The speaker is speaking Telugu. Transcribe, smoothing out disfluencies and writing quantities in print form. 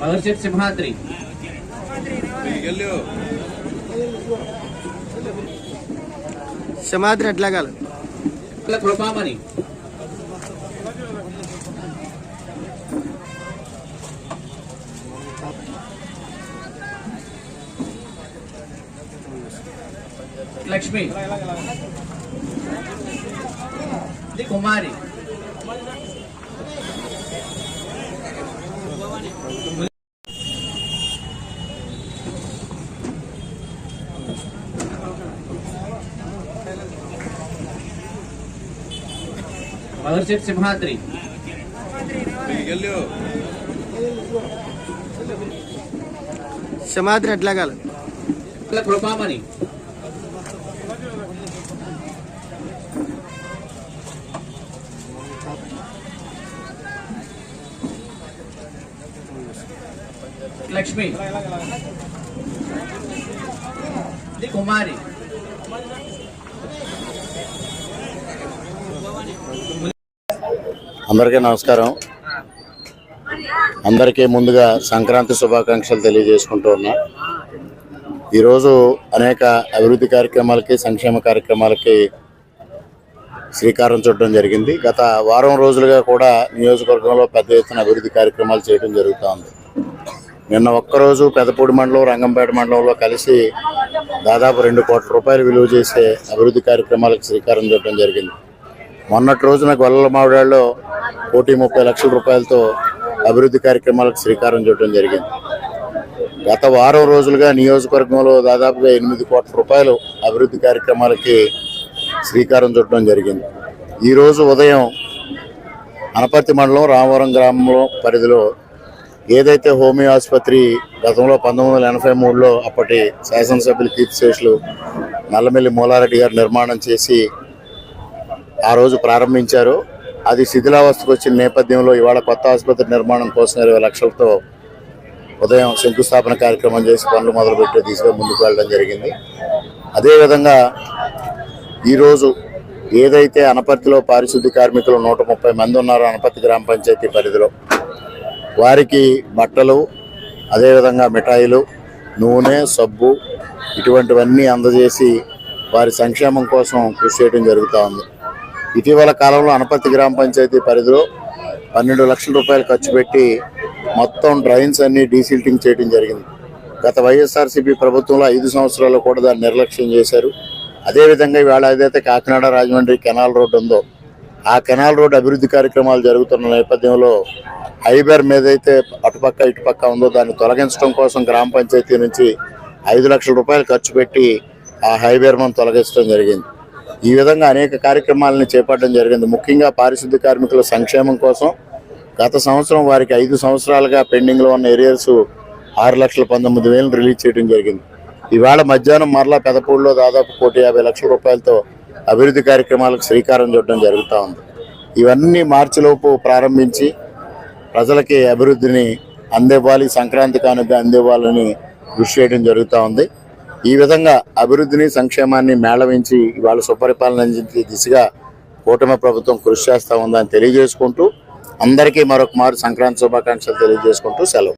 మదర్షిప్ సింహాద్రి సింహాద్రి ఎట్లాగాలి కృపామణి లక్ష్మి కుమారి మదర్షిప్ సింహాద్రి సింహాద్రి ఎట్లాగాలి కృపామణి లక్ష్మి కుమారి అందరికీ నమస్కారం. అందరికీ ముందుగా సంక్రాంతి శుభాకాంక్షలు తెలియజేసుకుంటూ ఉన్నా. ఈరోజు అనేక అభివృద్ధి కార్యక్రమాలకి సంక్షేమ కార్యక్రమాలకి శ్రీకారం చుట్టడం జరిగింది. గత వారం రోజులుగా కూడా నియోజకవర్గంలో పెద్ద ఎత్తున అభివృద్ధి కార్యక్రమాలు చేయడం జరుగుతూ ఉంది. నిన్న ఒక్కరోజు పెదపూడి మండలం రంగంపేట మండలంలో కలిసి దాదాపు 2 కోట్ల రూపాయలు విలువ చేసే అభివృద్ధి కార్యక్రమాలకు శ్రీకారం చుట్టడం జరిగింది. మొన్నటి రోజున గొల్లల మావిడాల్లో 1,30 లక్షల రూపాయలతో అభివృద్ధి కార్యక్రమాలకు శ్రీకారం చుట్టడం జరిగింది. గత వారం రోజులుగా నియోజకవర్గంలో దాదాపుగా 8 కోట్ల రూపాయలు అభివృద్ధి కార్యక్రమాలకి శ్రీకారం చుట్టడం జరిగింది. ఈరోజు ఉదయం అనపర్తి మండలం రామవరం గ్రామంలో పరిధిలో ఏదైతే హోమియో ఆసుపత్రి గతంలో 1983లో అప్పటి శాసనసభ్యులు కీర్తిశేషులు నల్లమిల్లి మూలారెడ్డి గారు నిర్మాణం చేసి ఆ రోజు ప్రారంభించారు. అది శిథిలావస్థకు వచ్చిన నేపథ్యంలో ఇవాళ కొత్త ఆసుపత్రి నిర్మాణం కోసం 20 లక్షలతో ఉదయం శంకుస్థాపన కార్యక్రమం చేసి పనులు మొదలుపెట్టే దిశగా ముందుకు వెళ్ళడం జరిగింది. అదేవిధంగా ఈరోజు ఏదైతే అనపర్తిలో పారిశుద్ధ్య కార్మికులు 130 మంది ఉన్నారో అనపర్తి గ్రామ పంచాయతీ పరిధిలో వారికి బట్టలు, అదేవిధంగా మిఠాయిలు, నూనె, సబ్బు ఇటువంటివన్నీ అందజేసి వారి సంక్షేమం కోసం కృషి చేయడం జరుగుతూ ఉంది. ఇటీవల కాలంలో అనపర్తి గ్రామ పంచాయతీ పరిధిలో 12 లక్షల రూపాయలు ఖర్చు పెట్టి మొత్తం డ్రైన్స్ అన్నీ డీసిల్టింగ్ చేయడం జరిగింది. గత వైఎస్ఆర్సీపీ ప్రభుత్వంలో 5 సంవత్సరాల్లో కూడా దాన్ని నిర్లక్ష్యం చేశారు. అదేవిధంగా ఇవాళ ఏదైతే కాకినాడ రాజమండ్రి కెనాల్ రోడ్డు ఉందో ఆ కెనాల్ రోడ్డు అభివృద్ధి కార్యక్రమాలు జరుగుతున్న నేపథ్యంలో హైబర్ మీద అయితే అటుపక్క ఇటుపక్క ఉందో దాన్ని తొలగించడం కోసం గ్రామ పంచాయతీ నుంచి 5 లక్షల రూపాయలు ఖర్చు పెట్టి ఆ హైబర్ మనం తొలగించడం జరిగింది. ఈ విధంగా అనేక కార్యక్రమాలను చేపట్టడం జరిగింది. ముఖ్యంగా పారిశుద్ధ్య కార్మికుల సంక్షేమం కోసం గత సంవత్సరం వారికి 5 సంవత్సరాలుగా పెండింగ్లో ఉన్న ఏరియర్స్ 6,19,000 రిలీజ్ చేయడం జరిగింది. ఇవాళ మధ్యాహ్నం మరలా పెదపూడిలో దాదాపు 1,50 లక్షల రూపాయలతో అభివృద్ధి కార్యక్రమాలకు శ్రీకారం చుట్టడం జరుగుతూ ఉంది. ఇవన్నీ మార్చిలోపు ప్రారంభించి ప్రజలకి అభివృద్ధిని అందివ్వాలి, సంక్రాంతి కానుక అందివ్వాలని కృషి చేయడం జరుగుతూ ఉంది. ఈ విధంగా అభివృద్ధిని సంక్షేమాన్ని మేళవించి ఇవాళ సుపరిపాలన అందించే దిశగా కూటమి ప్రభుత్వం కృషి చేస్తూ ఉందని తెలియజేసుకుంటూ అందరికీ మరొక మారు సంక్రాంతి శుభాకాంక్షలు తెలియజేసుకుంటూ సెలవు.